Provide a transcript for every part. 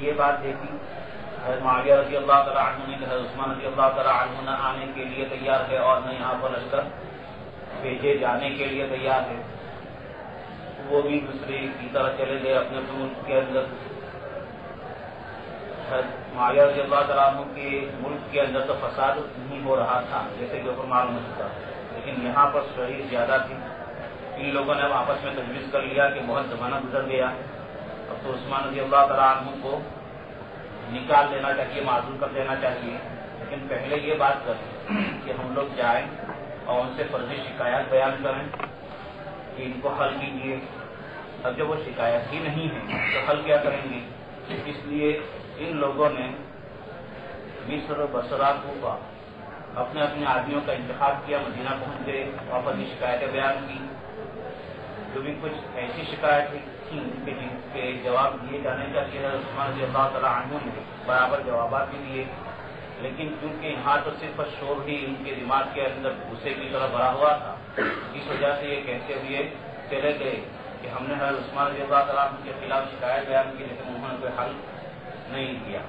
یہ بات دیکھی حضرت معاویہ رضی اللہ تعالیٰ عنہ نے کہ حضرت عثمان رضی اللہ تعالیٰ عنہ نہ آنے کے لیے تیار ہے اور نہ یہاں پر لشکر بھیجے جانے کے لیے تیار ہے، وہ بھی دوسرے کی طرح چلے گئے اپنے ملک کے اندر۔ معاویہ رضی اللہ تعالیٰ عنہ کے ملک کے اندر تو فساد نہیں ہو رہا تھا جیسے کہ اوپر معلوم ہو چکا، لیکن یہاں پر شرعی زیادہ تھی۔ ان لوگوں نے اب آپس میں تجویز کر لیا کہ بہت زمانہ گزر گیا، اب تو عثمان رضی اللہ تعالیٰ عنہ کو نکال دینا چاہیے، معزول کر دینا چاہیے، لیکن پہلے یہ بات کریں کہ ہم لوگ جائیں اور ان سے فرضی شکایت بیان کریں کہ ان کو حل کیجیے۔ اب جب وہ شکایت ہی نہیں ہے تو حل کیا کریں گے؟ اس لیے ان لوگوں نے مصر، بصرہ، کوفہ اپنے اپنے آدمیوں کا انتخاب کیا، مدینہ پہنچ گئے، وہاں پر یہ شکایتیں بیان کی۔ جو بھی کچھ ایسی شکایتیں تھیں کہ جن کے جواب دیے جانے چاہیے، عثمان رضی اللہ تعالیٰ عنہ نے برابر جوابات بھی دیے، لیکن کیونکہ یہاں تو صرف شور ہی ان کے دماغ کے اندر غصے کی طرح بھرا ہوا تھا، اس وجہ سے یہ کہتے ہوئے چلے گئے کہ ہم نے حضرت عثمان رضی اللہ تعالیٰ عنہ کے خلاف شکایت بیان کی، لیکن انہوں نے کوئی حل نہیں کیا۔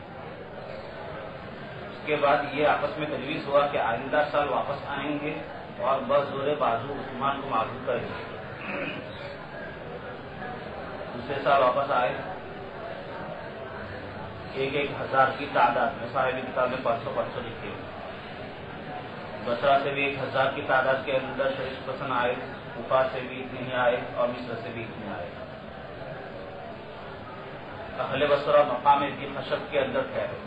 اس کے بعد یہ آپس میں تجویز ہوا کہ آئندہ سال واپس آئیں گے اور بزور بازو عثمان کو معزول کریں گے۔ دوسرے سال واپس آئے، 1,000 کی تعداد میں، صاحب کتاب میں 500 لکھے۔ بصرہ سے بھی 1,000 کی تعداد کے اندر شریف پسند آئے، کوفہ سے بھی اتنے ہی آئے اور مصر سے بھی اتنے آئے۔ اہل بصرہ مقام ذی خشب کے اندر ٹھہرے،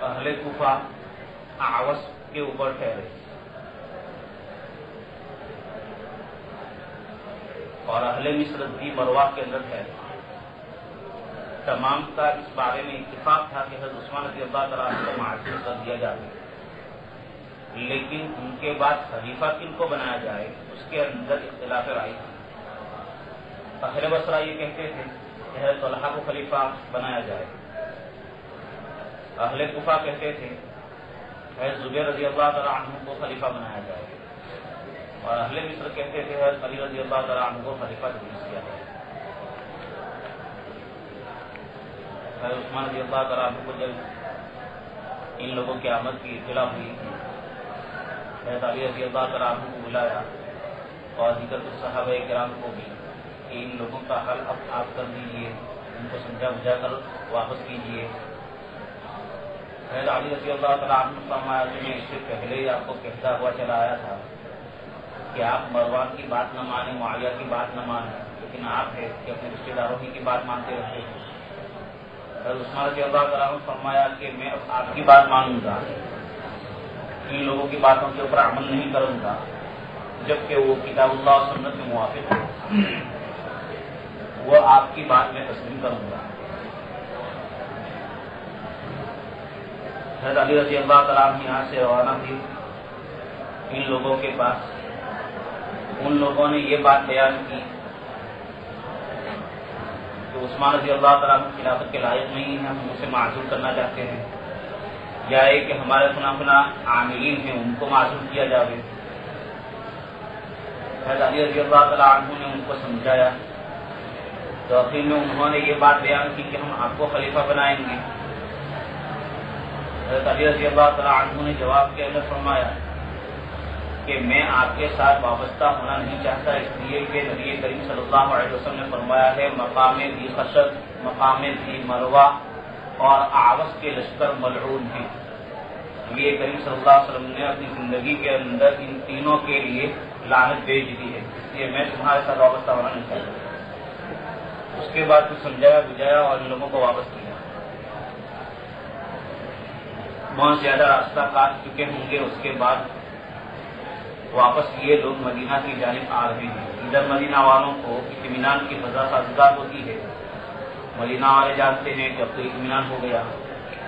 اہل کوفہ اعوس کے اوپر ٹھہرے، اور اہل مصر ذی مروہ کے اندر ٹھہرے۔ تمام کا اس بارے میں اتفاق تھا کہ حضرت عثمان رضی اللہ تعالیٰ عنہ کو معزول کر دیا جائے، لیکن ان کے بعد خلیفہ کن کو بنایا جائے اس کے اندر اختلاف رائے تھا۔ اہل بصرہ یہ کہتے تھے کہ حضرت طلحہ کو خلیفہ بنایا جائے، اہل کوفہ کہتے تھے حضرت زبیر رضی اللہ تعالیٰ عنہ کو خلیفہ بنایا جائے، اور اہل مصر کہتے تھے حضرت علی رضی اللہ تعالیٰ عنہ کو خلیفہ تجویز کیا جائے۔ حضرت عثمان رضی اللہ تعالیٰ عنہ کو جب ان لوگوں کی آمد کی اطلاع ہوئی، حضرت علی رضی اللہ تعالیٰ عنہ کو بلایا اور دیگر کچھ صحابہ کرام کو بھی کہ ان لوگوں کا حل اب آپ کر دیجیے، ان کو سمجھا بجھا کر واپس کیجیے۔ حضرت علی رضی اللہ تعالیٰ عنہ فرمایا کہ میں اس سے پہلے ہی آپ کو کہتا ہوا چلا آیا تھا کہ آپ مروان کی بات نہ مانیں، معاویہ کی بات نہ مانیں، لیکن آپ ہے کہ اپنے رشتے داروں کی بات مانتے رہتے ہیں۔ حضرت عثمان رضی اللہ تعالیٰ عنہ فرمایا کہ میں اب آپ کی بات مانوں گا، ان لوگوں کی باتوں کے اوپر عمل نہیں کروں گا جبکہ وہ کتاب اللہ اور سنت کے موافق ہو، وہ آپ کی بات میں تسلیم کروں گا۔ حضرت علی رضی اللہ تعالیٰ عنہ یہاں سے روانہ تھی ان لوگوں کے پاس، ان لوگوں نے یہ بات بیان کی کہ عثمان رضی اللہ تعالیٰ عنہ خلافت کے لائق نہیں ہیں، ہم اسے معزول کرنا چاہتے ہیں، یا ایک کہ ہمارے فلاں عاملین ہیں ان کو معزول کیا جائے۔ حضرت علی رضی اللہ تعالیٰ عنہ نے ان کو سمجھایا تو آخر میں انہوں نے یہ بات بیان کی کہ ہم آپ کو خلیفہ بنائیں گے۔ حضرت علی رضی اللہ تعالیٰ عنہ نے جواب کے اندر فرمایا کہ میں آپ کے ساتھ وابستہ ہونا نہیں چاہتا، اس لیے کہ نبی کریم صلی اللہ علیہ وسلم نے فرمایا ہے مقام ذی خشب، مقام ذی مروہ اور اعوس کے لشکر ملعون ہیں۔ نبی کریم صلی اللہ علیہ وسلم نے اپنی زندگی کے اندر ان تینوں کے لیے لعنت بھیج دی ہے، اس لیے میں تمہارے ساتھ وابستہ ہونا نہیں چاہتا۔ اس کے بعد کچھ سمجھایا بجھایا اور ان لوگوں کو واپس کیا۔ بہت زیادہ راستہ کاٹ چکے ہوں گے، اس کے بعد واپس یہ لوگ مدینہ کی جانب آ رہے ہیں۔ ادھر مدینہ والوں کو اطمینان کی فضا سازگار ہوتی ہے، مدینہ والے جانتے ہیں کہ اب تو اطمینان ہو گیا،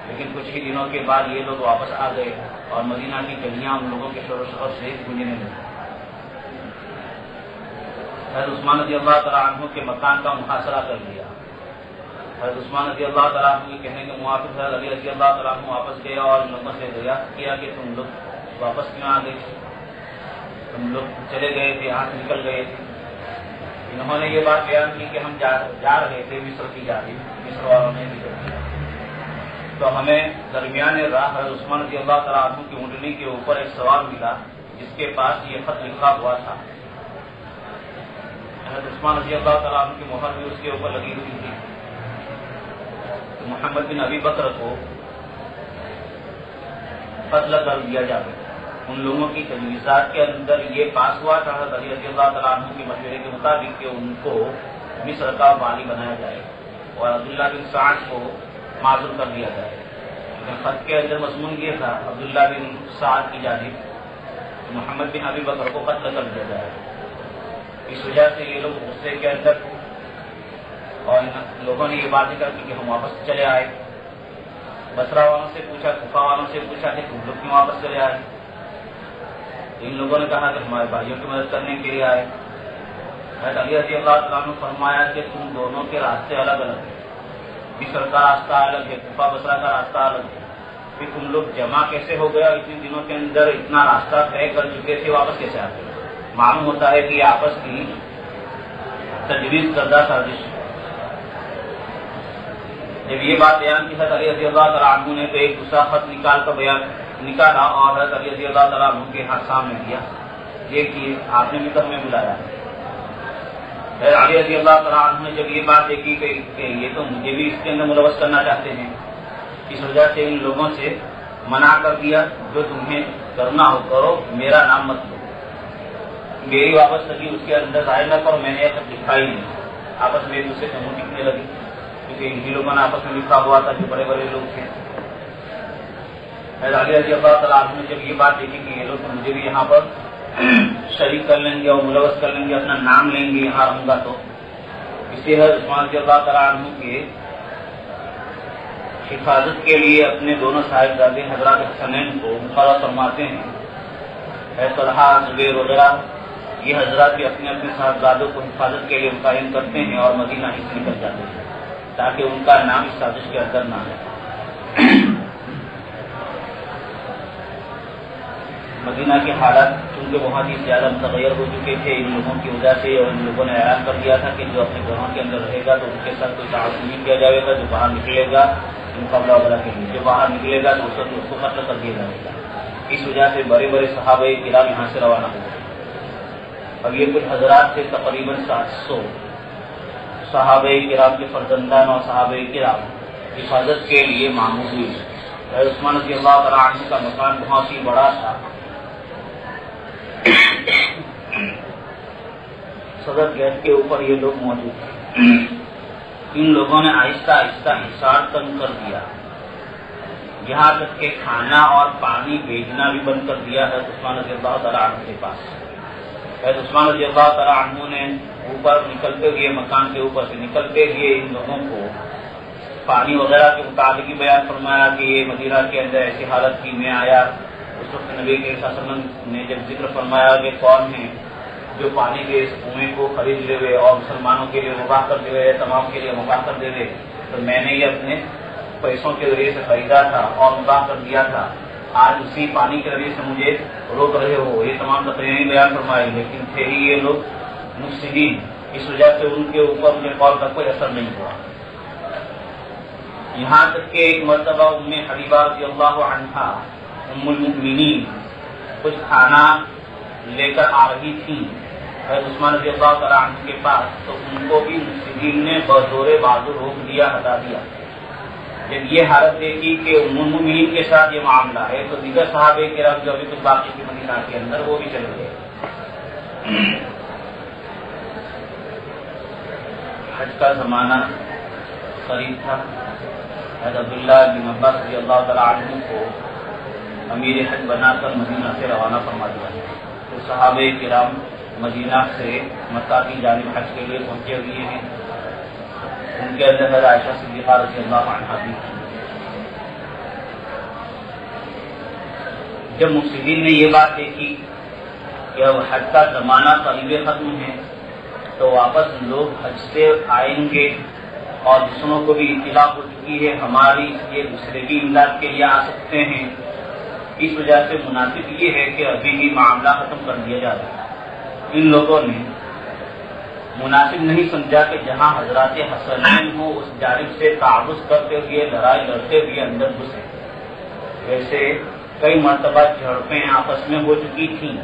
لیکن کچھ ہی دنوں کے بعد یہ لوگ واپس آ گئے اور مدینہ کی گلیاں ان لوگوں کے شور و شور سے گونجنے لگی۔ حضرت عثمان رضی اللہ تعالیٰ عنہ کے مکان کا محاصرہ کر لیا۔ حضرت عثمان رضی اللہ تعالیٰ عنہ کے کہنے کے موافق حضرت علی رضی اللہ تعالیٰ عنہ واپس گئے اور ان لوگوں سے دریافت کیا کہ تم لوگ واپس کیوں آ گئے، تم لوگ چلے گئے تھے، یہاں سے نکل گئے تھے۔ انہوں نے یہ بات بیان کی کہ ہم جا رہے تھے مصر کی جانب، مصر والوں نے ذکر کیا، تو ہمیں درمیان راہ حضرت عثمان رضی اللہ تعالیٰ عنہ کی اونٹنی کے اوپر ایک سوال ملا جس کے پاس یہ خط لکھا ہوا تھا. حضرت عثمان رضی اللہ تعالیٰ عنہ کی مہر بھی اس کے اوپر لگی ہوئی تھی. محمد بن ابی بکر کو قتل کر دیا جاتا. ان لوگوں کی تجویزات کے اندر یہ پاس ہوا تھا حضرت علی رضی اللہ تعالیٰ عنہ کے مشورے کے مطابق کہ ان کو مصر کا والی بنایا جائے اور عبداللہ بن سعد کو معزول کر دیا جائے. لیکن خط کے اندر مضمون یہ تھا عبداللہ بن سعد کی جانب محمد بن ابی بکر کو قتل کر دیا جائے. اس وجہ سے یہ لوگ غصے کے اندر اور لوگوں نے یہ بات ذکر کی کہ ہم واپس چلے آئے. بصرہ والوں سے پوچھا، کوفہ والوں سے پوچھا کہ تم لوگ کیوں واپس چلے آئے؟ ان لوگوں نے کہا کہ ہمارے بھائیوں کی مدد کرنے کے لیے آئے. حضرت علی رضی اللہ تعالیٰ نے فرمایا کہ تم دونوں کے راستے الگ الگ ہیں، مصر کا راستہ الگ ہے، کوفہ بصرہ کا راستہ الگ ہے. پھر تم لوگ جمع کیسے ہو گیا؟ اتنے دنوں کے اندر اتنا راستہ طے کر چکے تھے، واپس کیسے آتے؟ معلوم ہوتا ہے کہ یہ آپس کی تجویز کردہ سازش. جب یہ بات بیان کی حضرت علی رضی اللہ تعالیٰ عنہ نے تو ایک دوسرا خط نکالا اور حضرت علی رضی اللہ تعالیٰ عنہ کے ہاتھ سامنے دیا. یہ کہ آپ نے مصر میں بلایا. حضرت علی رضی اللہ تعالیٰ عنہ نے جب یہ بات دیکھی کہ یہ تو مجھے بھی اس کے اندر ملوث کرنا چاہتے ہیں، اس وجہ سے ان لوگوں سے منع کر دیا جو تمہیں کرنا ہو کرو، میرا نام مت لو، میری وابستگی اس کے اندر ظاہر نہ کرو. میں نے یہ لکھا ہی نہیں. آپس میں ایک دوسرے سے منہ ٹکنے لگی کیونکہ انہی لوگوں نے آپس میں لکھا ہوا تھا جو بڑے بڑے لوگ تھے. حضرت علی رضی اللہ تعالیٰ عنہ نے جب یہ بات دیکھی کہ یہ لوگ مجھے بھی یہاں پر شریک کر لیں گے اور ملوث کر لیں گے، اپنا نام لیں گے یہاں رہوں گا، تو اس لیے حضرت عثمان رضی اللہ تعالیٰ عنہ کے حفاظت کے لیے اپنے دونوں صاحبزادے حضرات حسنین کو مقرر فرماتے ہیں. حضرت طلحہ، زبیر وغیرہ یہ حضرات بھی اپنے اپنے صاحبزادوں کو حفاظت کے لیے متعین کرتے ہیں اور مدینہ ہی سے نکل جاتے ہیں تاکہ ان کا نام اس سازش کے اندر نہ ہے. مدینہ کے حالات چونکہ بہت ہی زیادہ متغیر ہو چکے تھے ان لوگوں کی وجہ سے، اور ان لوگوں نے اعلان کر دیا تھا کہ جو اپنے گھروں کے اندر رہے گا تو ان کے ساتھ کوئی تعاون نہیں کیا جائے گا، جو باہر نکلے گا مقابلہ وغیرہ کے لیے، جو باہر نکلے گا تو اس کو قتل کر دیا جائے گا. اس وجہ سے بڑے بڑے صحابہ کرام یہاں سے روانہ ہوئے. اب یہ کچھ حضرات سے تقریباً 700 صحابہ کرام کے فرزندان اور صحابہ کرام حفاظت کے لیے معمور ہوئے. عثمان رضی اللہ تعالیٰ عنہ کا مکان بہت ہی بڑا تھا. صدر گیٹ کے اوپر یہ لوگ موجود تھے. ان لوگوں نے آہستہ آہستہ حصار تنگ کر دیا، یہاں تک کہ کھانا اور پانی بھیجنا بھی بند کر دیا ہے عثمان رضی اللہ تعالیٰ عنہ کے پاس. عثمان رضی اللہ تعالیٰ عنہ نے اوپر نکلتے ہوئے، مکان کے اوپر سے نکلتے ہوئے ان لوگوں کو پانی وغیرہ کے متعلق بیان فرمایا کہ یہ مدینہ کے اندر ایسی حالت کی میں آیا. اس وقت نبی کے صلی اللہ علیہ وسلم نے جب ذکر فرمایا کہ کون ہے جو پانی کے اس کنویں کو خرید لے ہوئے اور مسلمانوں کے لیے مباح کر دے ہوئے، تمام کے لیے مباح کر دے ہوئے، تو میں نے یہ اپنے پیسوں کے ذریعے سے خریدا تھا اور مباح کر دیا تھا، آج اسی پانی کے ذریعے سے مجھے روک رہے ہو. یہ تمام تقریریں بیان فرمائی، لیکن تھے ہی یہ لوگ مفسدین، اس وجہ سے ان کے اوپر مجھے قول کا کوئی اثر نہیں ہوا. یہاں تک کہ ایک مرتبہ ام حبیبہ رضی اللہ عنہا ام المؤمنین کچھ کھانا لے کر آ رہی تھیں حضرت عثمان رضی اللہ تعالیٰ عنہ کے پاس، تو ان کو بھی مفسدین نے بزور بازو روک دیا، ہٹا دیا. جب یہ حالت دیکھی کہ ام المؤمنین کے ساتھ یہ معاملہ ہے تو دیگر صحابہ کرام جو ابھی کچھ باقی کی مدینہ کے اندر وہ بھی چلے گئے. حج کا زمانہ قریب تھا. حضرت عبداللہ بن عباس رضی اللہ تعالیٰ عنہ کو امیر حج بنا کر مدینہ سے روانہ فرما دیا. تو صحابہ کرام مدینہ سے مکہ کی جانب حج کے لیے پہنچے ہوئے ہیں. ان کے اندر حضرت عائشہ صدیقہ رضی اللہ عنہا بھی تھی. جب مفسدین نے یہ بات دیکھی کہ اب حج کا زمانہ قریب ختم ہے تو واپس لوگ حج سے آئیں گے اور دوسروں کو بھی اطلاع ہو چکی ہے ہماری، یہ دوسرے بھی امداد کے لیے آ سکتے ہیں. اس وجہ سے مناسب یہ ہے کہ ابھی ہی معاملہ ختم کر دیا جائے. ان لوگوں نے مناسب نہیں سمجھا کہ جہاں حضرات حسنین ہو اس جانب سے تعارض کرتے ہوئے لڑائی لڑتے ہوئے اندر گھسے. ویسے کئی مرتبہ جھڑپیں آپس میں ہو چکی تھیں،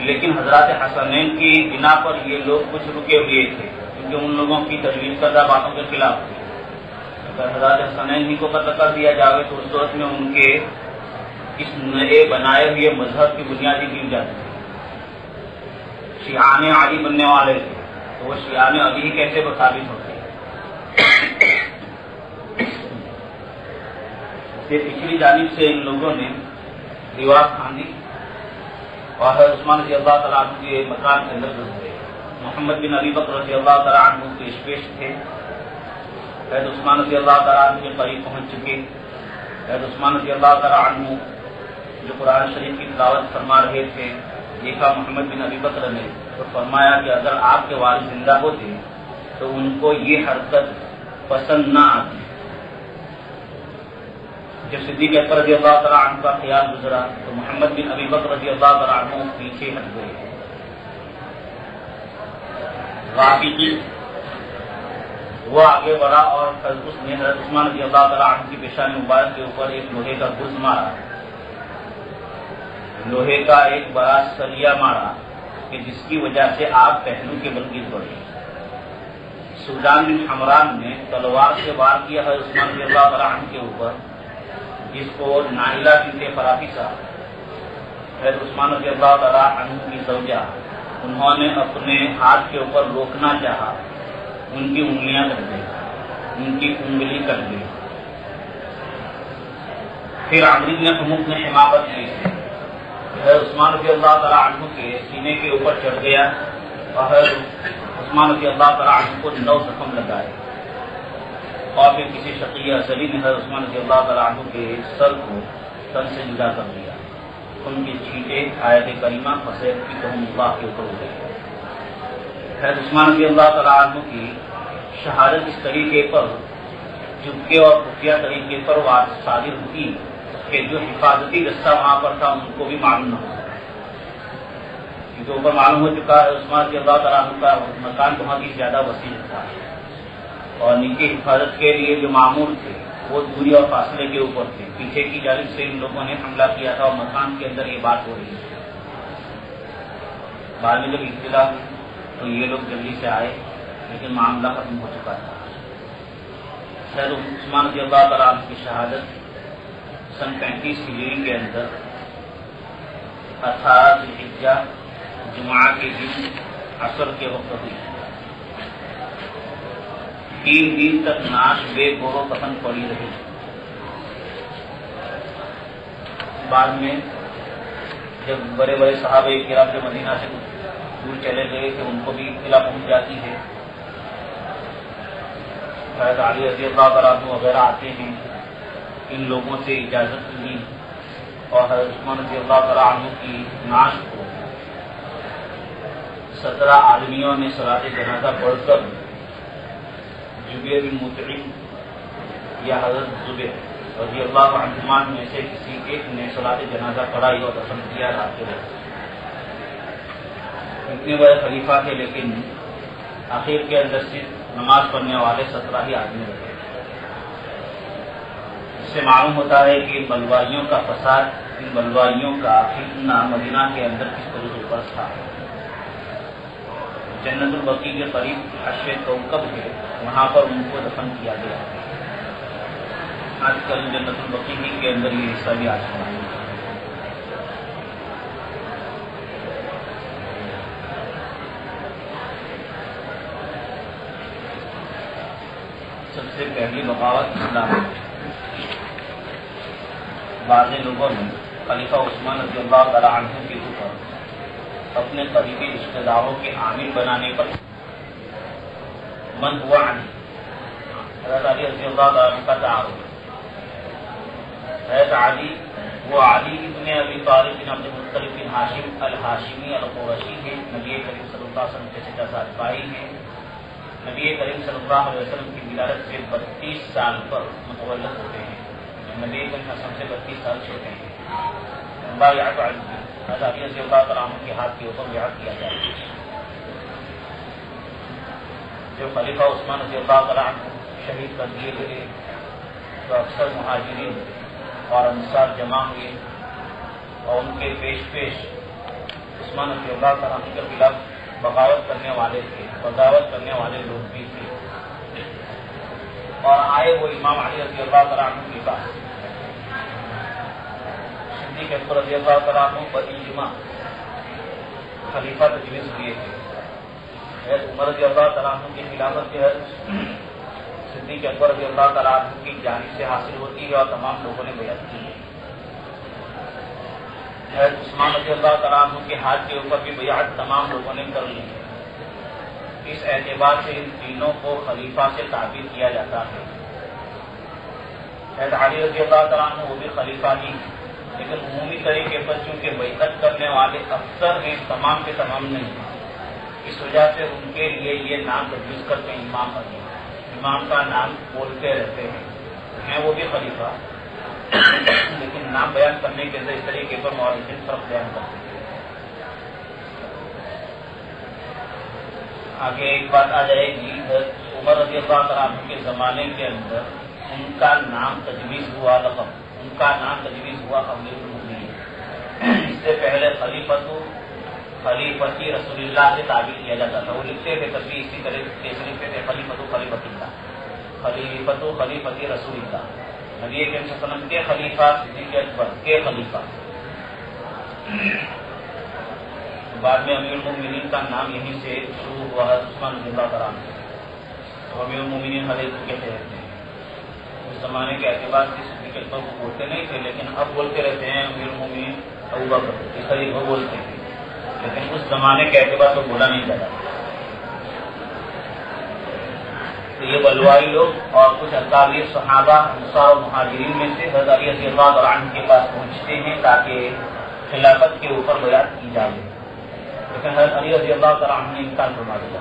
لیکن حضرات حسنین کی بنا پر یہ لوگ کچھ رکے ہوئے تھے کیونکہ ان لوگوں کی تجویز کردہ باتوں کے خلاف تھی. اگر حضرات حسنین ہی کو قتل کر دیا جائے تو اس صورت میں ان کے اس نئے بنائے ہوئے مذہب کی بنیادی گر جاتی ہے. شیعان علی بننے والے تھے تو وہ شیعان علی ہی کیسے ثابت ہوتے ہیں؟ پچھلی جانب سے ان لوگوں نے دیوار کھاندی اور حضرت عثمان رضی اللہ تعالیٰ عنہ کے مکان کے اندر گھس گئے. محمد بن ابی بکر رضی اللہ تعالیٰ عنہ پیش تھے. حضرت عثمان رضی اللہ تعالیٰ عنہ کے قریب پہنچ چکے. حضرت عثمان رضی اللہ تعالیٰ عنہ جو قرآن شریف کی تلاوت فرما رہے تھے، دیکھا محمد بن ابی بکر نے تو فرمایا کہ اگر آپ کے والد زندہ ہوتے تو ان کو یہ حرکت پسند نہ آتی. جب صدیق اکبر رضی اللہ تعالیٰ عنہ کا خیال گزرا تو محمد بن ابی بکر رضی اللہ تعالیٰ عنہ پیچھے ہٹ گئے. واقعی وہ آگے بڑھا اور اس نے حضرت عثمان رضی اللہ تعالیٰ عنہ کی پیشانی مبارک کے اوپر ایک لوہے کا گز مارا، لوہے کا ایک بڑا سریا مارا کہ جس کی وجہ سے آگ پہلو کے بل گر پڑی. سودان بن حمران نے تلوار سے وار کیا حضرت عثمان رضی اللہ تعالیٰ عنہ کے اوپر، جس کو نائلہ بنت فرافصہ حضرت عثمان رضی اللہ تعالیٰ عنہ کی زوجہ، انہوں نے اپنے ہاتھ کے اوپر روکنا چاہا، ان کی انگلیاں کٹ گئی، ان کی انگلی کٹ گئی. پھر عمرو بن حموق نے حماقت کی، حضرت عثمان رضی اللہ تعالیٰ عنہ کے سینے کے اوپر چڑھ گیا اور حضرت عثمان رضی اللہ تعالیٰ عنہ کو 9 زخم لگائے. اور پھر کسی شقیہ اصلی نے حضرت عثمان رضی اللہ تعالیٰ عنہ کے سر کو تن سے جدا کر دیا. ان کی چھینٹیں آیت کریمہ فصیح کی تہم اللہ کے اوپر ہو گئی. حضرت عثمان رضی اللہ تعالیٰ عنہ کی شہادت اس طریقے پر چپکے اور خفیہ طریقے پر صادر ہوئی کہ جو حفاظتی رستہ وہاں پر تھا ان کو بھی معلوم نہ ہو سکا، کیونکہ اوپر معلوم ہو چکا ہے عثمان رضی اللہ تعالیٰ عنہ کا مکان بہت ہی زیادہ وسیع تھا اور ان کی حفاظت کے لیے جو معمور تھے وہ دوری اور فاصلے کے اوپر تھے. پیچھے کی جانب سے ان لوگوں نے حملہ کیا تھا اور مکان کے اندر یہ بات ہو رہی ہے. بعد میں جب اطلاع ہوئی تو یہ لوگ جلدی سے آئے لیکن معاملہ ختم ہو چکا تھا. حضرت عثمان رضی اللہ تعالیٰ عنہ کی شہادت سن 35 ہجری کے اندر 18 ذی الحجہ جمعہ کے دن عصر کے وقت ہوئی. 3 دن تک ناش بے گور و کفن پڑی رہی. بعد میں جب بڑے بڑے صحابہ کرام جو مدینہ سے دور چلے گئے کہ ان کو بھی اطلاع پہنچ جاتی ہے. حضرت علی رضی اللہ تعالیٰ عنہ وغیرہ آتے ہیں، ان لوگوں سے اجازت لی اور حضرت عثمان رضی اللہ تعالیٰ عنہ کی نعش کو 17 آدمیوں نے صلاۃ جنازہ پڑھ کر جبیر بن مطعم یا حضرت زبیر رضی اللہ عنہما میں سے کسی ایک نے صلاۃ جنازہ پڑھائی اور دفن کیا رات کے وقت. اتنے بڑے خلیفہ تھے لیکن آخر کے اندر صرف نماز پڑھنے والے 17 ہی آدمی رہے. اس سے معلوم ہوتا ہے کہ بلوائیوں کا فساد، ان بلوائیوں کا فتنہ مدینہ کے اندر کس طریقے پر تھا. جنت البقیع کے قریب حشر کوکب ہے، وہاں پر ان کو دفن کیا گیا. آج کل جنت البقیع کے اندر یہ حصہ بھی آ چکا ہے. سب سے پہلی بغاوت اسلام. بعض لوگوں نے خلیفہ عثمان رضی اللہ تعالیٰ عنہ کے اوپر اپنے قریبی رشتہ داروں کے عامل بنانے پر من ہوا علی حضرت علی رضی اللہ تعالیٰ عنہ کا تعارف. حضرت علی وہ علی ابن ابی طالب بن عبد المطلب بن ہاشم الہاشمی القرشی ہیں. نبی کریم صلی اللہ علیہ وسلم کے چچا زاد بھائی ہیں. نبی کریم صلی اللہ علیہ وسلم کی ولادت سے 32 سال پر متولد ہوتے ہیں. نبی کریم سے 32 سال چھوٹے ہیں. حضرت علی رضی اللہ تعالیٰ عنہ کے ہاتھ کے اوپر بیعت کیا جائے. جو خلیفہ عثمان رضی اللہ تعالیٰ عنہ شہید کر دیے گئے تو اکثر مہاجرین اور انصار جمع ہوئے اور ان کے پیش عثمان رضی اللہ تعالیٰ عنہ کے خلاف بغاوت کرنے والے لوگ بھی تھے اور آئے وہ امام علی رضی اللہ تعالیٰ عنہ کے پاس. صدیق اکبر رضی اللہ تعالیٰ عنہ پر اجماع خلیفہ تجویز دیے تھے. حضرت عمر رضی اللہ تعالیٰ عنہ کی خلافت جو ہے صدیق اکبر رضی اللہ تعالیٰ عنہ کی جانب سے حاصل ہوتی ہے اور تمام لوگوں نے بیعت کی ہے. حضرت عثمان رضی اللہ تعالیٰ عنہ کے ہاتھ کے اوپر بھی بیعت تمام لوگوں نے کر لی ہے. اس اعتبار سے ان تینوں کو خلیفہ سے تعبیر کیا جاتا ہے. حضرت علی رضی اللہ تعالیٰ عنہ وہ بھی خلیفہ ہی، لیکن عمومی طریقے پر چونکہ بیعت کرنے والے اکثر ہیں، تمام کے تمام نہیں. اس وجہ سے ان کے لیے یہ نام تجویز کرتے ہیں امام علی. امام کا نام بولتے رہتے ہیں وہ بھی خلیفہ، لیکن نام بیان کرنے کے اندر اس طریقے پر مورخین فرق بیان کرتے ہیں. آگے ایک بات آ جائے گی، عمر رضی اللہ تعالیٰ عنہ کے زمانے کے اندر ان کا نام تجویز ہوا امیر المؤمنین. اس سے پہلے خلیفتی رسول اللہ سے تعبیر کیا جاتا تھا. وہ لکھتے تھے تب بھی اسی طرح سے لکھتے تھے خلیفتی رسول اللہ، نبی کریم صلی اللہ علیہ وسلم کے خلیفہ، صدیق اکبر کے خلیفہ. بعد میں امیر المؤمنین کا نام یہیں سے شروع ہوا ہے، عثمان رضی اللہ تعالیٰ عنہ. امیر المؤمنین حضرت کہتے رہتے ہیں. اس زمانے کے اعتبار سے صدیق اکبر کو بولتے نہیں تھے، لیکن اب بولتے رہتے ہیں امیر المؤمنین ابوبکر، اس طریقے کو بولتے تھے، لیکن اس زمانے کے اعتبار سے بولا نہیں جاتا. تو یہ بلوائی لوگ اور کچھ اکابر صحابہ انصار و مہاجرین میں سے حضرت علی رضی اللہ عنہ کے پاس پہنچتے ہیں تاکہ خلافت کے اوپر بیعت کی جائے، لیکن حضرت علی رضی اللہ عنہ نے انکار فرما دیا.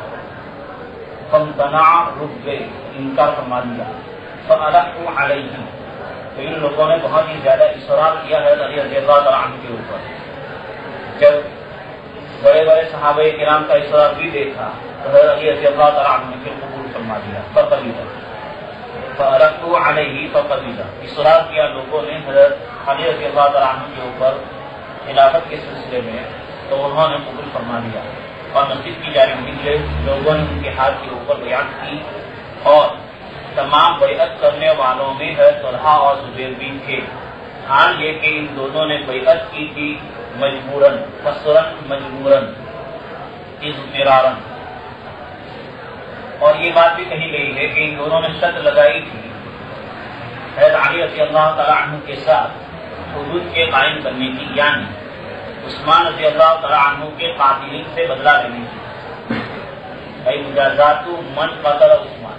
رک گئے، انکار فرما دیا. فَأَلَحُوا عَلَيْهِمْ، تو ان لوگوں نے بہت ہی زیادہ اصرار کیا حضرت علی رضی اللہ عنہ کے اوپر. جب بڑے بڑے صحابہ کرام کا اصرار بھی دیکھا تو حضرت علی رضی اللہ تعالیٰ عنہ نے پھر قبول فرما دیا. فَأَلَحُوا عَلَيْهِ فَقَبِلَ، اصرار کیا لوگوں نے حضرت علی رضی اللہ تعالیٰ عنہ کے اوپر خلافت کے سلسلے میں، تو انہوں نے قبول فرما لیا اور مسجد کی جانب نکلے. لوگوں نے ان کے ہاتھ کے اوپر بیعت کی اور تمام بیعت کرنے والوں میں حضرت طلحہ اور زبیر بھی تھے. حال یہ کہ ان دونوں نے بیعت کی تھی مجبوراً، اضطرارا. اور یہ بات بھی کہی گئی ہے کہ ان دونوں نے شرط لگائی تھی حضرت علی رضی اللہ تعالیٰ عنہ کے ساتھ حدود کے قائم کرنے کی، یعنی عثمان رضی اللہ تعالیٰ عنہ کے قاتلین سے بدلہ لینے کی. مجازات من قتل عثمان،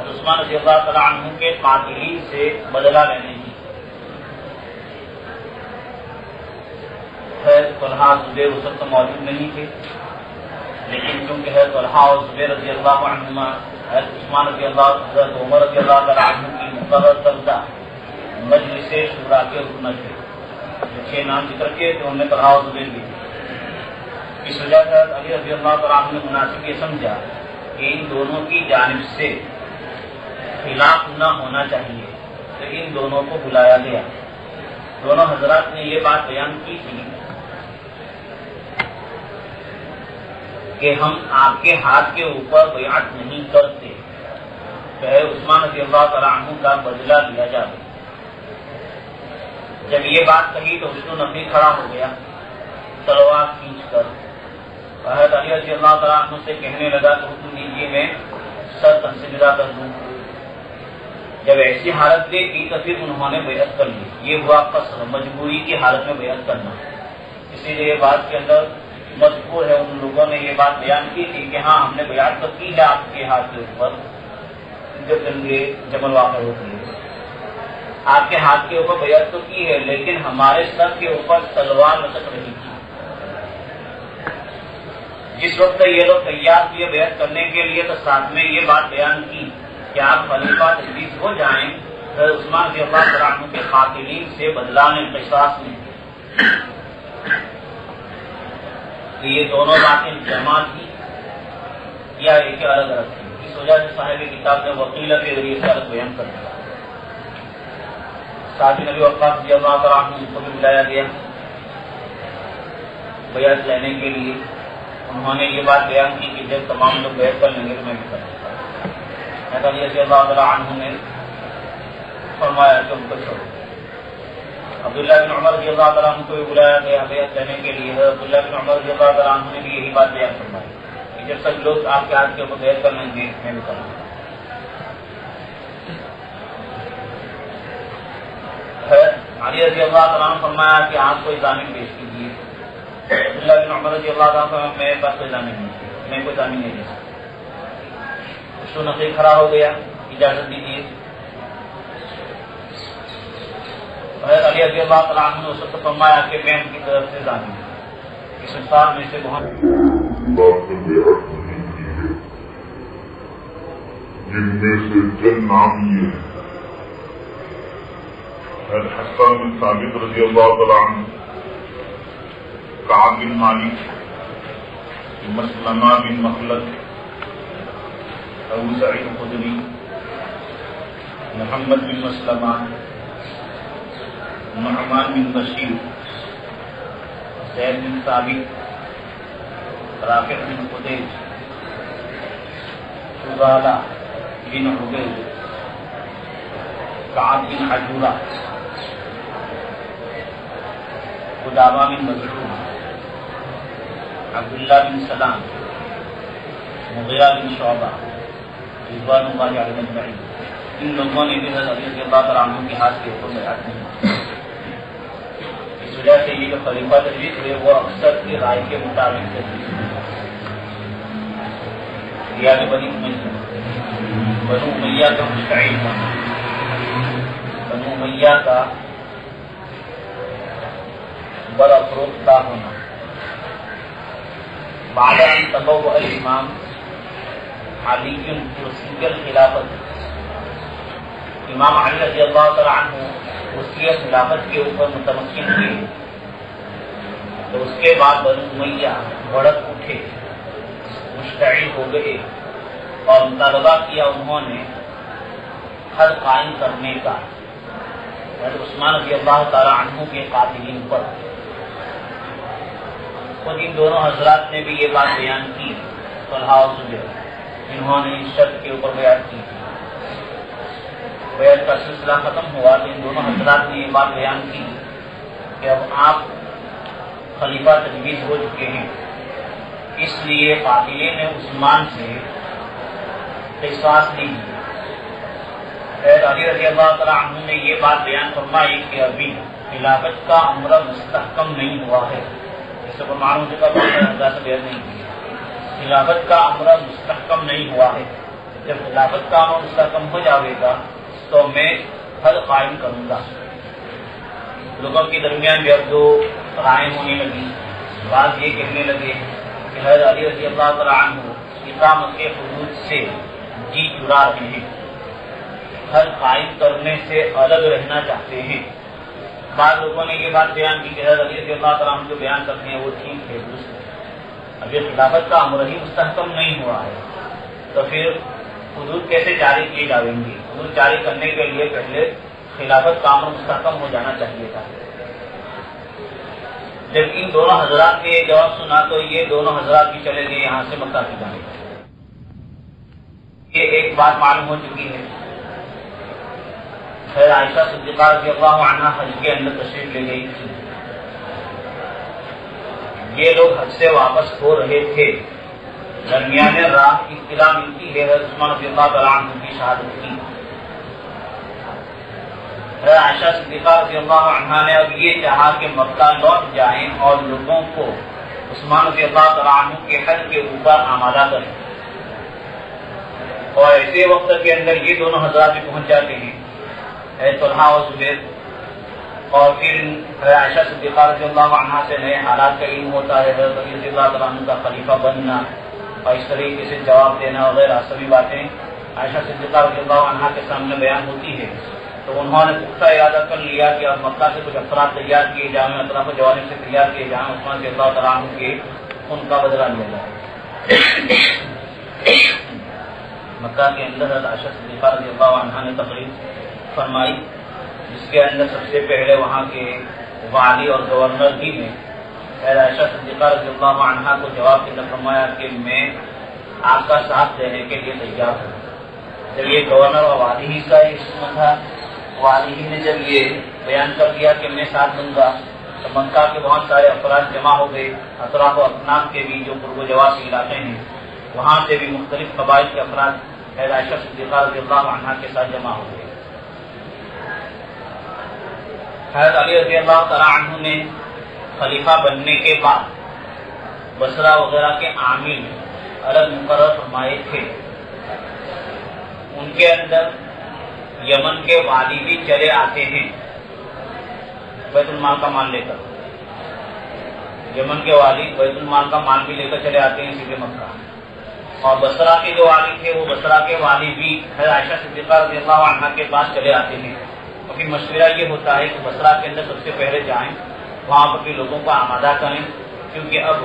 عثمان رضی اللہ تعالیٰ عنہ کے قاتلین سے بدلہ لینے کی. حضرت طلحہ زبیر اس وقت موجود نہیں تھے، لیکن چونکہ حضرت طلحہ اور زبیر رضی اللہ عنہما حضرت عثمان رضی اللہ حضرت عمر رضی اللہ تعالیٰ عنہ کی مقرر کردہ مجلس شورا کے رکن تھے. جو 6 نام ذکر کیے تھے ان میں طلحہ اور زبیر بھی تھے. اس وجہ سے حضرت علی رضی اللہ تعالیٰ عنہ نے مناسب یہ سمجھا کہ ان دونوں کی جانب سے خلاف نہ ہونا چاہیے، تو ان دونوں کو بلایا گیا. دونوں حضرات نے یہ بات بیان کی تھی کہ ہم آپ کے ہاتھ کے اوپر بیعت نہیں کرتے، پہلے عثمان رضی اللہ تعالیٰ عنہ کا بدلہ لیا جائے. جب یہ بات کہی تو حسن نبی کھڑا ہو گیا تلوار کھینچ کر، حضرت علی رضی اللہ تعالیٰ عنہ سے کہنے لگا کہ حکم دیجیے میں سر تن سے جدا کر دوں. جب ایسی حالت دیکھی تو پھر انہوں نے بیعت کر لی. یہ ہوا قصر، مجبوری کی حالت میں بیعت کرنا. اسی لیے بات کے اندر مذکور ہے، ان لوگوں نے یہ بات بیان کی تھی کہ ہاں ہم نے بیعت تو کی ہے آپ کے ہاتھ کے اوپر جب جنگے جمل واقع ہوتی ہے، آپ کے ہاتھ کے اوپر بیعت تو کی ہے، لیکن ہمارے سر کے اوپر تلوار لٹک رہی تھی. جس وقت یہ لوگ تیار ہوئے بیعت کرنے کے لیے تو ساتھ میں یہ بات بیان کی کہ آپ خلیفہ تجویز ہو جائیں تو عثمان رضی اللہ عنہ کے قاتلین سے بدلہ لیں، قصاص لیں. کہ یہ دونوں باتیں جمع تھی یا ایک الگ الگ تھی. اس وجہ سے صاحب کتاب نے وکیل کے ذریعے سے الگ بیان کر دیا. ساتھ ہی نبی وقاص رضی اللہ تعالیٰ عنہ کو بھی بلایا گیا بیعت لینے کے لیے. انہوں نے یہ بات بیان کی کہ جب تمام لوگ بیعت کر لیں گے تو میں بھی کروں گا. علی رضی اللہ تعالیٰ عنہ نے فرمایا کہ ان کو چھوڑو. عبداللہ بن عمر رضی اللہ تعالیٰ عنہ کو بھی بلایا گیا بیعت لینے کے لیے. عبداللہ بن عمر رضی اللہ تعالیٰ عنہ نے بھی یہی بات بیان فرمائی کہ جب سب لوگ آپ کے ہاتھ کے اوپر بیعت کر لیں گے میں بھی کروں گا. علی رضی اللہ تعالیٰ عنہ فرمایا کہ آپ کوئی ضامن پیش کیجیے. عبداللہ بن عمر رضی اللہ تعالیٰ عنہ میرے پاس کوئی ضامن نہیں ہے, میں کوئی ضامن نہیں دے سکتا. تو نقیب کھڑا ہو گیا, اجازت دیجیے. علی رضی اللہ تعالیٰ عنہ نے اس وقت فرمایا کہ میں ان کی طرف سے ضامن ہوں. اس انسان میں سے بہت جن میں سے چند نام یہ ہیں حسن بن ثابت رضی اللہ تعالیٰ عنہ, کعب بن مالک, مسلمہ بن مخلد, ابو سعید خدری, محمد بن مسلمہ, نعمان بن بشیر, زید بن ثابت, رافع بن خدیج, فضالہ بن عبید, کعب بن حجورہ, قدامہ بن مظلوم, عبداللہ بن سلام, مغیرہ بن شعبہ, رضوان اللہ علیہ اجمعین. ان لوگوں نے بھی حضرت علی رضی اللہ تعالیٰ عنہ کے ہاتھ کے اوپر بیعت نہیں. اس وجہ سے یہ جو خلیفہ تجویز ہوئے وہ اکثر کی رائے کے مطابق تجویز ہوئے. بنو امیہ کا مستعین ہونا, بنو امیہ کا بڑا فروختہ ہونا. بعد ان تبوء الامام علی کرسی الخلافت, امام علی رضی اللہ تعالیٰ عنہ کرسی خلافت کے اوپر متمکن ہوئے تو اس کے بعد بنو امیہ بڑک اٹھے, مشتعل ہو گئے اور مطالبہ کیا انہوں نے حد قائم کرنے کا حضرت عثمان رضی اللہ تعالیٰ عنہ کے قاتلین پر. خود ان دونوں حضرات نے بھی یہ بات بیان کی, طلحہ و زبیر, انہوں نے اس شرط کے اوپر بیعت کی. بیعت کا سلسلہ ختم ہوا تو ان دونوں حضرات نے یہ بات بیان کی کہ اب آپ خلیفہ تجویز ہو چکے ہیں, اس لیے قاتلین نے عثمان سے قصاص لی. علی رضی اللہ تعالیٰ عنہ نے یہ بات بیان فرمائی کہ ابھی خلافت کا امر مستحکم نہیں ہوا ہے. جیسے کو معلوم سے بیان نہیں کیا, خلافت کا امر مستحکم نہیں ہوا ہے. جب خلافت کا امر مستحکم ہو جائے گا تو میں حد قائم کروں گا. لوگوں کے درمیان بھی اب دو رائے ہونے لگی. بعض یہ کہنے لگے کہ حضرت علی رضی اللہ تعالیٰ عنہ اقامت کے حدود سے جی چرا رہے ہیں, حد قائم کرنے سے الگ رہنا چاہتے ہیں. بعض لوگوں نے یہ بات بیان کی کہ حضرت علی رضی اللہ تعالیٰ عنہ جو بیان کرتے ہیں وہ ٹھیک ہے, ابھی خلافت کا امر ہی مستحکم نہیں ہوا ہے تو پھر حدود کیسے جاری کیے جائیں گے. حدود جاری کرنے کے لیے پہلے خلافت کا امر مستحکم ہو جانا چاہیے تھا. جب ان دونوں حضرات نے یہ جواب سنا تو یہ دونوں حضرات بھی چلے گئے یہاں سے مکہ کی جانب. یہ ایک بات معلوم ہو چکی ہے. خیر عائشہ صدیقہ رضی اللہ عنہا حج کے اندر تشریف لے گئی تھی. یہ لوگ حج سے واپس ہو رہے تھے. درمیان راہ اطلاع ملتی ہے حضرت عثمان رضی اللہ تعالیٰ عنہ کی شہادت کی. عائشہ صدیقہ رضی اللہ عنہا نے اب یہ چاہا کہ مکہ لوٹ جائیں اور لوگوں کو عثمان رضی اللہ تعالیٰ عنہ کے حج کے اوپر آمادہ کریں. اور ایسے وقت کے اندر یہ دونوں حضرات بھی پہنچ جاتے ہیں, طلحہ و زبیر, اور پھر عائشہ صدیقہ رضی اللہ عنہا سے نئے حالات کا علم ہوتا ہے, حضرت علی رضی اللہ تعالیٰ عنہ کا خلیفہ بننا اور اس طریقے سے جواب دینا وغیرہ سبھی باتیں عائشہ صدیقہ رضی اللہ عنہا کے سامنے بیان ہوتی ہے. تو انہوں نے پختہ ارادہ کر لیا کہ اب مکہ سے کچھ افراد تیار کیے جائیں, اطراف و جوانب سے تیار کیے جائیں, عثمان رضی اللہ تعالیٰ عنہ کے ان کا بدلہ لیا جائے. مکہ کے اندر حضرت عائشہ صدیقہ رضی اللہ عنہا نے تقریر فرمائی جس کے اندر سب سے پہلے وہاں کے والی اور گورنر بھی نے حضرت عائشہ صدیقہ رضی اللہ عنہا کو جواب کے فرمایا کہ میں آپ کا ساتھ دینے کے لیے تیار ہوں. جب یہ گورنر اور والی ہی کا حکم تھا, والی ہی نے جب یہ بیان کر دیا کہ میں ساتھ دوں گا, تو مکہ کے بہت سارے افراد جمع ہو گئے. اطراف و اطناف کے بھی جو قرب و جواز کے علاقے ہیں وہاں سے بھی مختلف قبائل کے افراد حضرت عائشہ صدیقہ رضی اللہ عنہا کے ساتھ جمع ہو گئے. حضرت علی رضی اللہ تعالیٰ عنہ نے خلیفہ بننے کے بعد بصرہ وغیرہ کے عامل الگ مقرر فرمائے تھے. ان کے اندر یمن کے والی بھی چلے آتے ہیں بیت المال کا مال لے کر. یمن کے والی بیت المال کا مال بھی لے کر چلے آتے ہیں سیدھے مکہ. اور بصرہ کے جو والی تھے وہ بصرہ کے والی بھی حضرت عائشہ صدیقہ رضی اللہ عنہا کے پاس چلے آتے ہیں. کیونکہ مشورہ یہ ہوتا ہے کہ بصرہ کے اندر سب سے پہلے جائیں, وہاں پر بھی لوگوں کو آمادہ کریں, کیونکہ اب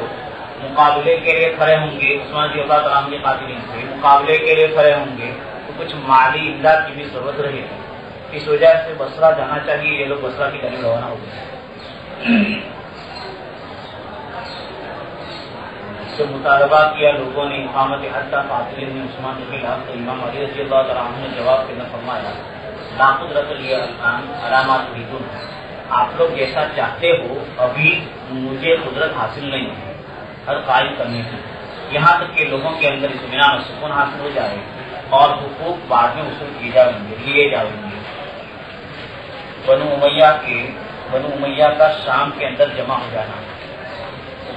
مقابلے کے لیے کھڑے ہوں گے. عثمان رضی اللہ تعالیٰ عنہ کے قاتلین سے مقابلے کے لیے کھڑے ہوں گے تو کچھ مالی امداد کی بھی ضرورت رہے گی. اس وجہ سے بصرہ جانا چاہیے. یہ لوگ بصرہ کی طرف روانہ ہو گئے. سے مطالبہ کیا لوگوں نے اقامت حد کا. قاتلین نے عثمان کے خلاف. تو امام علی رضی اللہ تعالیٰ عنہ نے جواب کے اندر فرمایا لا قدرت لی الآن علامات تريدون, آپ لوگ جیسا چاہتے ہو ابھی مجھے قدرت حاصل نہیں ہے ہر قائم کرنے کی, یہاں تک کہ لوگوں کے اندر اطمینان اور سکون حاصل ہو جائے اور حقوق بعد میں وصول کیے جائیں گے, لیے جائیں گے. بنو امیہ کا شام کے اندر جمع ہو جانا,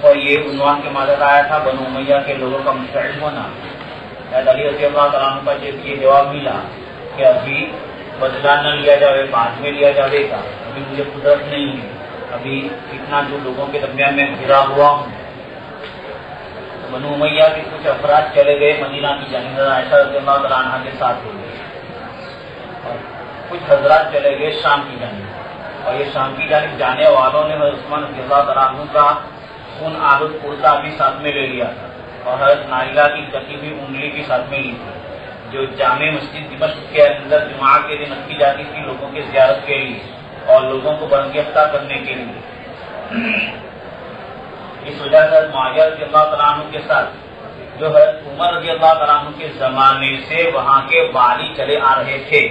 اور یہ عنوان کے مدد آیا تھا بنو امیہ کے لوگوں کا مشتعل ہونا. حضرت علی رضی اللہ تعالیٰ عنہ کا جب یہ جواب ملا کہ ابھی بدلہ نہ لیا جائے, بعد میں لیا جائے گا, ابھی مجھے قدرت نہیں ہے, ابھی اتنا جو لوگوں کے درمیان میں گھرا ہوا ہوں. بنو امیہ کے کچھ افراد چلے گئے مدینہ کی جانب, عائشہ رضی اللہ تعالیٰ عنہ کے ساتھ ہو گئے, اور کچھ حضرات چلے گئے شام کی جانب. اور یہ شام کی جانب جانے والوں نے عثمان رضی اللہ تعالیٰ عنہ کا خون آلود کرتا بھی ساتھ میں لے لیا تھا, اور حضرت نائلہ کی کٹی ہوئی انگلی بھی ساتھ میں لی تھی, جو جامع مسجد دمشق کے اندر جمعہ کے دن رکھی جاتی تھی لوگوں کی زیارت کے لیے اور لوگوں کو برگرفتہ کرنے کے لیے. اس وجہ سے معاویہ رضی اللہ تعالیٰ عنہ کے ساتھ جو حضرت عمر رضی اللہ تعالیٰ عنہ کے زمانے سے وہاں کے والی چلے آ رہے تھے,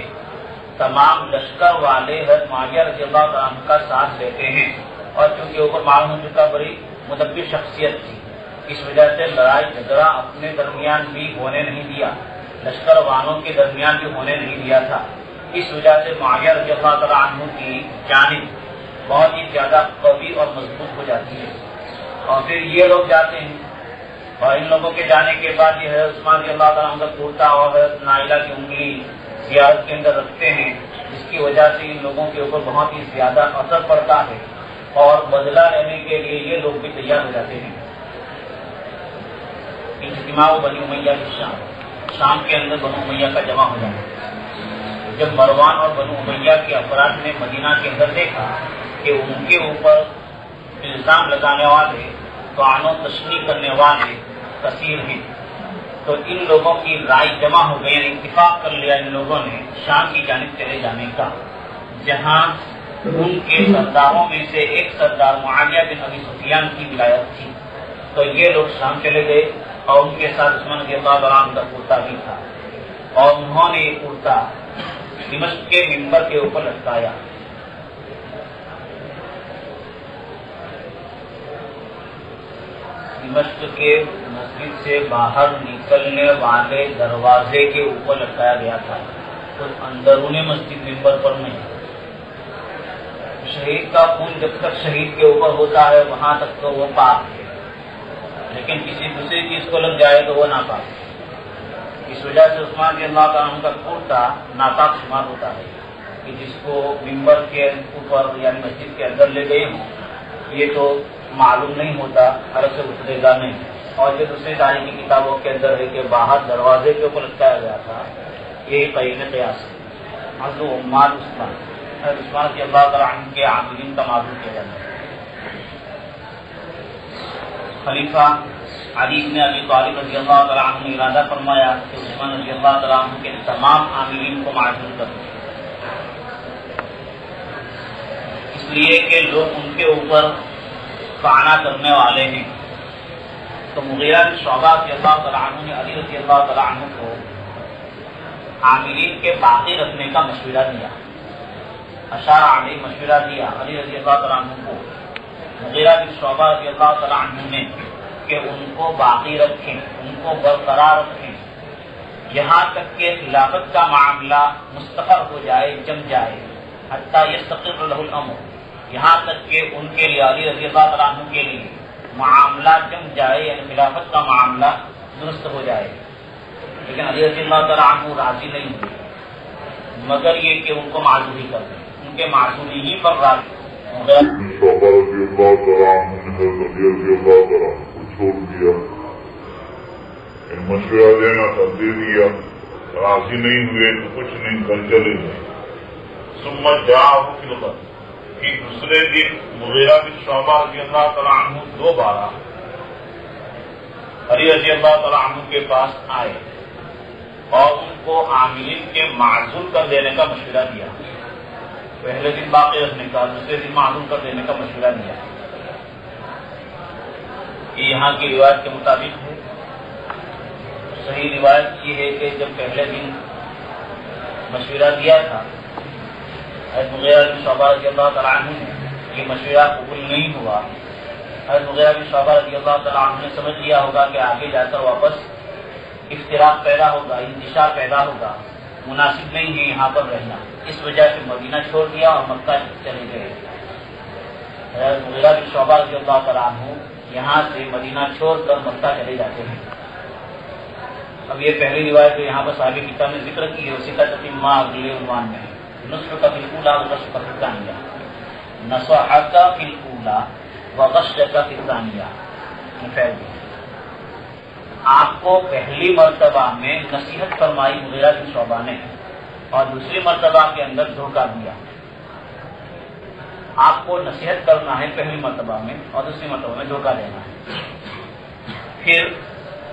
تمام لشکر والے حضرت معاویہ رضی اللہ تعالیٰ عنہ کا ساتھ لیتے ہیں. اور چونکہ اوپر معلوم ہو چکا بڑی مدبر شخصیت تھی, اس وجہ سے لڑائی جھگڑا اپنے درمیان بھی ہونے نہیں دیا, لشکر والوں کے درمیان بھی ہونے نہیں دیا تھا. اس وجہ سے معاویہ رضی اللہ تعالیٰ عنہ کی جانب بہت ہی زیادہ قوی اور مضبوط ہو جاتی ہے. اور پھر یہ لوگ جاتے ہیں, اور ان لوگوں کے جانے کے بعد یہ حضرت عثمان رضی اللہ تعالیٰ عنہ کا کرتا اور حضرت نائلہ کی انگلی زیارت کے اندر رکھتے ہیں, جس کی وجہ سے ان لوگوں کے اوپر بہت ہی زیادہ اثر پڑتا ہے, اور بدلہ لینے کے لیے یہ لوگ بھی تیار ہو جاتے ہیں. اجتماع بنی امیہ کی شام کے اندر بنو امیہ کا جمع ہو جانا. جب مروان اور بنو امیہ کے افراد نے مدینہ کے اندر دیکھا کہ ان کے اوپر الزام لگانے والے, طعن و تشنیع کرنے والے کثیر ہیں, تو ان لوگوں کی رائے جمع ہو گئی, یعنی اتفاق کر لیا ان لوگوں نے شام کی جانب چلے جانے کا, جہاں ان کے سرداروں میں سے ایک سردار معاویہ بن ابی سفیان کی ولایت تھی. تو یہ لوگ شام چلے گئے, اور ان کے ساتھ عثمان رضی اللہ تعالیٰ عنہ کا کرتا بھی تھا, اور انہوں نے یہ کرتا دمشق کے منبر کے اوپر لٹکایا. دمشق کے مسجد سے باہر نکلنے والے دروازے کے اوپر لٹکایا گیا تھا, تو اندرون مسجد منبر پر نہیں. شہید کا خون جب تک شہید کے اوپر ہوتا ہے وہاں تک تو وہ پاک ہے, لیکن کسی دوسری چیز کو لگ جائے تو وہ ناپاک ہے. اس وجہ سے عثمان رضی اللہ تعالیٰ عنہ کا کرتا ناپاک شمار ہوتا ہے, کہ جس کو ممبر کے اوپر یعنی مسجد کے اندر لے گئے ہوں یہ تو معلوم نہیں ہوتا, حرف سے اترے گا نہیں. اور جو دوسری تاریخی کتابوں کے اندر ہے کہ باہر دروازے کے اوپر لٹکایا گیا تھا, یہی قرین قیاس ہے. حضرت عماد عثمان رضی اللہ تعالیٰ عنہ کے عاملین کا معذور کیا جاتا ہے. خلیفہ علی بن ابی طالب رضی اللہ تعالیٰ عنہ نے ارادہ فرمایا کہ عثمان رضی اللہ تعالیٰ عنہ کے تمام عاملین کو معزول کر دیں، اس لیے کہ لوگ ان کے اوپر طعنہ کرنے والے ہیں۔ تو مغیرہ بن شعبہ رضی اللہ تعالیٰ عنہ نے علی رضی اللہ تعالیٰ عنہ کو عاملین کے باقی رکھنے کا مشورہ دیا، اشارہ علیہ مشورہ دیا علی رضی اللہ تعالیٰ عنہ کو، مغیرہ بن شعبہ رضی اللہ تعالیٰ عنہ نے، کہ ان کو باقی رکھیں، ان کو برقرار رکھیں یہاں تک کہ خلافت کا معاملہ مستقر ہو جائے، جم جائے، حتیٰ یستقر لہ الامر، یہاں تک کہ ان کے لیے علی رضی اللہ تعالیٰ عنہ کے لیے معاملہ جم جائے، یعنی خلافت کا معاملہ درست ہو جائے۔ لیکن علی رضی اللہ تعالیٰ عنہ راضی نہیں ہوئے، مگر یہ کہ ان کو معذوری کر دیں، ان کے معذوری ہی پر راضی۔ شعبہ رضی اللہ تعالیٰ عنہ نے حضرت علی رضی اللہ تعالیٰ عنہ کو چھوڑ دیا، مشورہ دینا تھا، دے دیا، راضی نہیں ہوئے تو کچھ نہیں کر چلے گئے۔ ثم جاءہ فی الغد، پھر دوسرے دن مغیرہ بن شعبہ رضی اللہ تعالیٰ عنہ دوبارہ علی رضی اللہ تعالیٰ عنہ کے پاس آئے اور ان کو عاملین کے معزول کر دینے کا مشورہ دیا، پہلے دن باقی رکھنے کا، دوسرے دن معزول کر دینے کا مشورہ دیا۔ یہ یہاں کی روایت کے مطابق ہے۔ صحیح روایت یہ ہے کہ جب پہلے دن مشورہ دیا تھا حضرت مغیرہ بن شعبہ رضی اللہ تعالیٰ عنہ نے، یہ مشورہ قبول نہیں ہوا، حضرت مغیرہ بن شعبہ رضی اللہ تعالیٰ عنہ نے سمجھ لیا ہوگا کہ آگے جا کر واپس افتراق پیدا ہوگا، انتشار پیدا ہوگا، مناسب نہیں ہے یہاں پر رہنا، اس وجہ سے مدینہ چھوڑ دیا اور مکہ چلے گئے۔ حضرت مغیرہ بن شعبہ رضی اللہ تعالیٰ عنہ یہاں سے مدینہ چھوڑ کر مکہ چلے جاتے ہیں۔ اب یہ پہلی روایت جو یہاں پر صحابی کتاب نے ذکر کی ہے، اسی کا تتمہ اگلے عنوان میں ہے، نصحک فی الاولی وغشک فی الثانیہ، نصحک فی الاولی وغشک فی الثانیہ، آپ کو پہلی مرتبہ میں نصیحت فرمائی مغیرہ بن شعبہ نے اور دوسری مرتبہ کے اندر دھوکہ دیا۔ آپ کو نصیحت کرنا ہے پہلی مرتبہ میں اور دوسری مرتبہ میں دھوکہ دینا ہے۔ پھر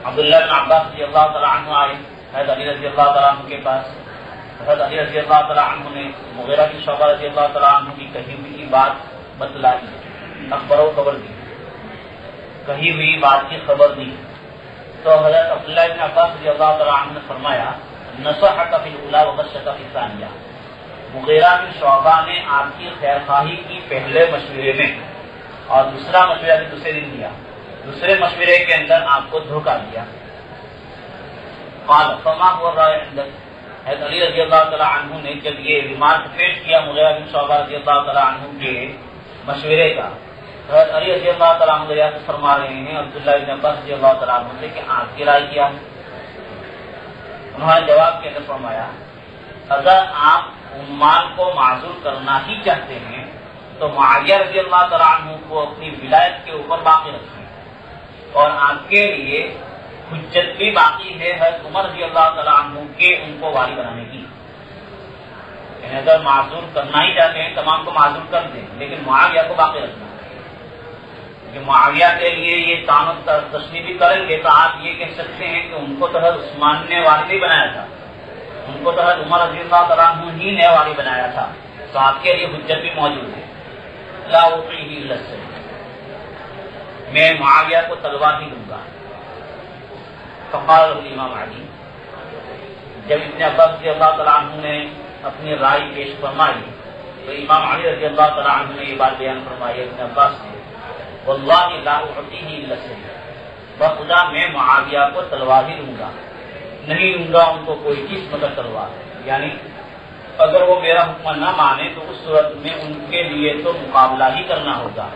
عبداللہ بن عباس رضی اللہ تعالیٰ عنہ آئے حضرت علی رضی اللہ تعالیٰ عنہ کے پاس، حضرت علی رضی اللہ تعالیٰ عنہ نے مغیرہ بن شعبہ رضی اللہ تعالیٰ عنہ کی کہی ہوئی بات بتلائی، اخبر و خبر دی، کہی ہوئی بات کی خبر دی۔ تو حضرت عبداللہ بن عباس رضی اللہ تعالیٰ عنہ نے فرمایا نصحک فی الاولی وغشک فی الثانیہ، مغیرہ بن شعبہ نے آپ کی خیر خواہی کی پہلے مشورے میں اور دوسرا مشورہ بھی دوسرے دن دیا، دوسرے مشورے کے اندر آپ کو دھوکہ دیا۔ قال فما هو الرائے عندک، حضرت علی رضی اللہ تعالیٰ عنہ نے جب یہ ریمارک پیش کیا مغیرہ بن شعبہ رضی اللہ تعالیٰ عنہ کے مشورے کا، حضرت علی رضی اللہ تعالیٰ عنہ دریافت فرما رہے ہیں عبداللہ بن عباس رضی اللہ تعالیٰ عنہ سے کہ آپ کی رائے کیا ہے؟ انہوں نے جواب کے اندر فرمایا اگر آپ عمان کو معزول کرنا ہی چاہتے ہیں تو معاویہ رضی اللہ تعالیٰ عنہ کو اپنی ولایت کے اوپر باقی رکھیں، اور آپ کے لیے حجت بھی باقی ہے حضرت عمر رضی اللہ تعالیٰ عنہ کے ان کو والی بنانے کی۔ یعنی اگر معزول کرنا ہی چاہتے ہیں تمام کو معزول کر دیں، لیکن معاویہ کو باقی رکھنا، کہ معاویہ کے لیے یہ کام تشریح بھی کریں گے تو آپ یہ کہہ سکتے ہیں کہ ان کو تو حضرت عثمان نے والی نہیں بنایا تھا، ان کو تو حضرت عمر رضی اللہ تعالیٰ عنہ ہی نے والی بنایا تھا، تو آپ کے لیے حجت بھی موجود ہے۔ لا اطیعہ الا السیف، میں معاویہ کو تلوار ہی دوں گا۔ فقال الامام علی، جب ابن عباس رضی اللہ تعالیٰ عنہ نے اپنی رائے پیش فرمائی تو امام علی رضی اللہ تعالیٰ عنہ نے یہ بات بیان فرمائی ابن عباس نے، واللہ لا اعطیہ الا السیف، بخدا میں معاویہ کو تلوار ہی دوں گا، نہیں دوں گا ان کو کوئی چیز مگر تلوار، یعنی اگر وہ میرا حکم نہ مانے تو اس صورت میں ان کے لیے تو مقابلہ ہی کرنا ہوگا۔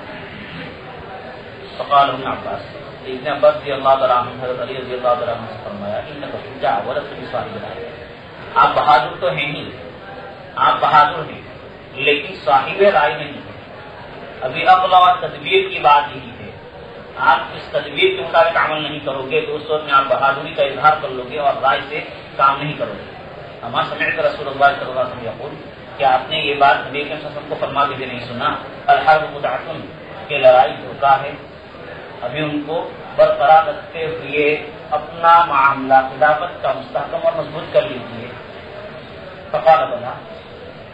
فقال ابن عباس، ابن عباس رضی اللہ تعالیٰ عنہ حضرت علی رضی اللہ تعالیٰ عنہ سے فرمایا انک شجاع ولست بصاحب رائے، آپ بہادر تو ہیں ہی، آپ بہادر ہیں لیکن صاحب رائے نہیں ہیں۔ ابھی عقل اور تدبیر کی بات یہی ہے، آپ اس تدبیر کے مطابق عمل نہیں کرو گے تو اس وقت میں آپ بہادری کا اظہار کر لو گے اور رائے سے کام نہیں کرو گے۔ اما سمعت رسول اللہ صلی اللہ علیہ وسلم یقول، کہ آپ نے یہ بات نبی کے وسلم کو فرماتے ہوئے نہیں سنا، الحرب مدعۃ، کہ لڑائی دھوکہ ہے، ابھی ان کو برقرار رکھتے ہوئے اپنا معاملہ خلافت کا مستحکم اور مضبوط کر لیجیے. فقال بلا.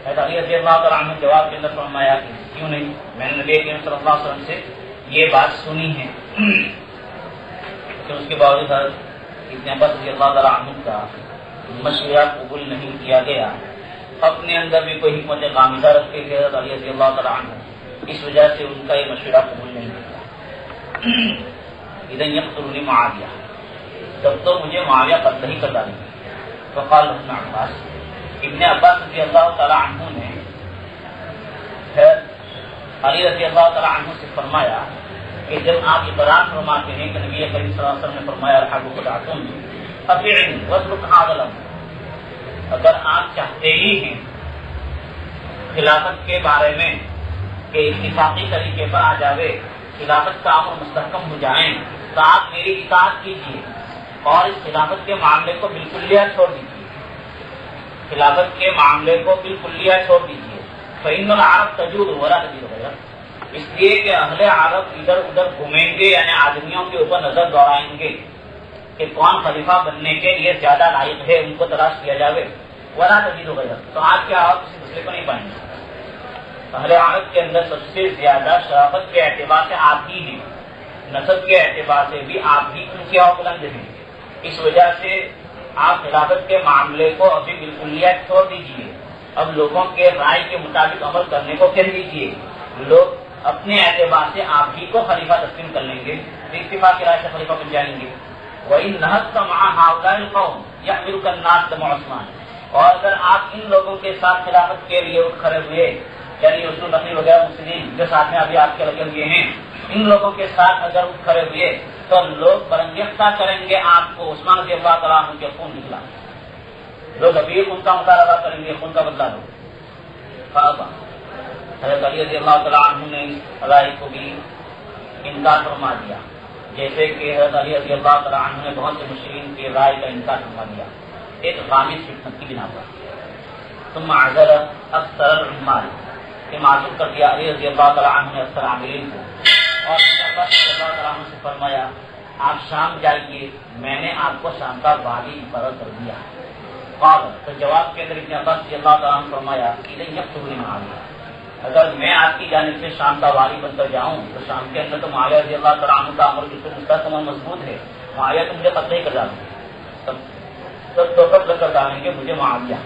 حضرت علی رضی اللہ تعالیٰ عنہ جواب کے اندر فرمایا کہ کیوں نہیں, میں نے نبی کریم صلی اللہ علیہ وسلم سے یہ بات سنی ہے. اس کے باوجود ابن عباس رضی اللہ تعالیٰ عنہ کا مشورہ قبول نہیں کیا گیا. اپنے اندر بھی کوئی حکمت غامضہ رکھتے تھے حضرت علی رضی اللہ تعالیٰ عنہ, اس وجہ سے ان کا یہ مشورہ قبول نہیں کیا. اذن یقتلنی معاویہ, تب تو مجھے معاویہ قتل ہی کر ڈالیں گے. فقال ابن عباس, ابن عباس رضی اللہ تعالیٰ عنہ نے علی رضی اللہ تعالیٰ عنہ سے فرمایا کہ جب آپ اقرار فرماتے ہیں کہ نبی کریم صلی اللہ علیہ وسلم نے فرمایا الحق خدعتم ففعل واترک هذا الامر, اگر آپ چاہتے ہی ہیں خلافت کے بارے میں کہ اتفاقی طریقے پر آ جاوے, خلافت کا امر مستحکم ہو جائیں, تو آپ میری اطاعت کیجیے اور اس خلافت کے معاملے کو بالکلیہ چھوڑ دیجیے. خلافت کے معاملے کو بالکلیہ چھوڑ دیجیے. فإن العرب تجود ولا تجود غیرہ, اس لیے کہ اہل عرب ادھر ادھر گھومیں گے, یعنی آدمیوں کے اوپر نظر دوڑائیں گے کہ کون خلیفہ بننے کے لیے زیادہ لائق ہے, ان کو تلاش کیا جاوے. ولا تجید غیرہ, تو آج کے عرب کسی دوسرے کو نہیں پائیں گے. اہل عرب کے اندر سب سے زیادہ شرافت کے اعتبار سے آپ ہی ہیں, نسب کے اعتبار سے بھی آپ ہی ان کے بلند ہیں. اس وجہ سے آپ خلافت کے معاملے کو ابھی بالکلیہ چھوڑ دیجیے. اب لوگوں کے رائے کے مطابق عمل کرنے کو کہہ دیجیے. لوگ اپنے اعتبار سے آپ ہی کو خلیفہ تسلیم کر لیں گے, اتفاق کی رائے سے خلیفہ بن جائیں گے. وَإِن نَهَضْتَ مَعَ هَؤُلَاءِ الْقَوْمِ يَحْمِلُكَ النَّاسُ دَمَ عُثْمَانَ, اور اگر آپ ان لوگوں کے ساتھ خلافت کے لیے اٹھ کھڑے ہوئے, یعنی رسول نقی وغیرہ مسلم جو ساتھ میں ابھی آپ کے لگے ہوئے ہیں, ان لوگوں کے ساتھ اگر اٹھ کھڑے ہوئے تو لوگ برانگیختہ کریں گے آپ کو. عثمان رضی اللہ تعالیٰ عنہ کے خون نکلا, لوگ ابھی خون کا مطالبہ کریں گے, خون کا بدلہ دو. حضرت علی رضی اللہ تعالیٰ عنہ نے رائے کو بھی انکار فرما دیا, جیسے کہ حضرت علی رضی اللہ تعالیٰ عنہ نے بہت سے مشرکین کی رائے کا انکار فرما دیا ایک غامض فتنہ کی بنا پر. ثم عزل اکثر العمال, کہ معذور کر دیا علی رضی اللہ تعالیٰ عنہ نے اکثر عاملین کو, اور رضی اللہ تعالیٰ عنہ سے فرمایا آپ شام جائیے, میں نے آپ کو شام کا والی مقرر کر دیا. قال, تو جواب کے اندر ابن عباس رضی اللہ تعالیٰ عنہ فرمایا اذن یقتلنی معاویہ, اگر میں آپ کی جانب سے شام کا والی بن کر جاؤں تو شام کے اندر تو معاویہ رضی اللہ تعالیٰ عنہ کا امر بالکل مستحکم اور مضبوط ہے, معاویہ تو مجھے قتل ہی کر ڈالیں گے, تب تو کب کر ڈالیں گے مجھے معاویہ.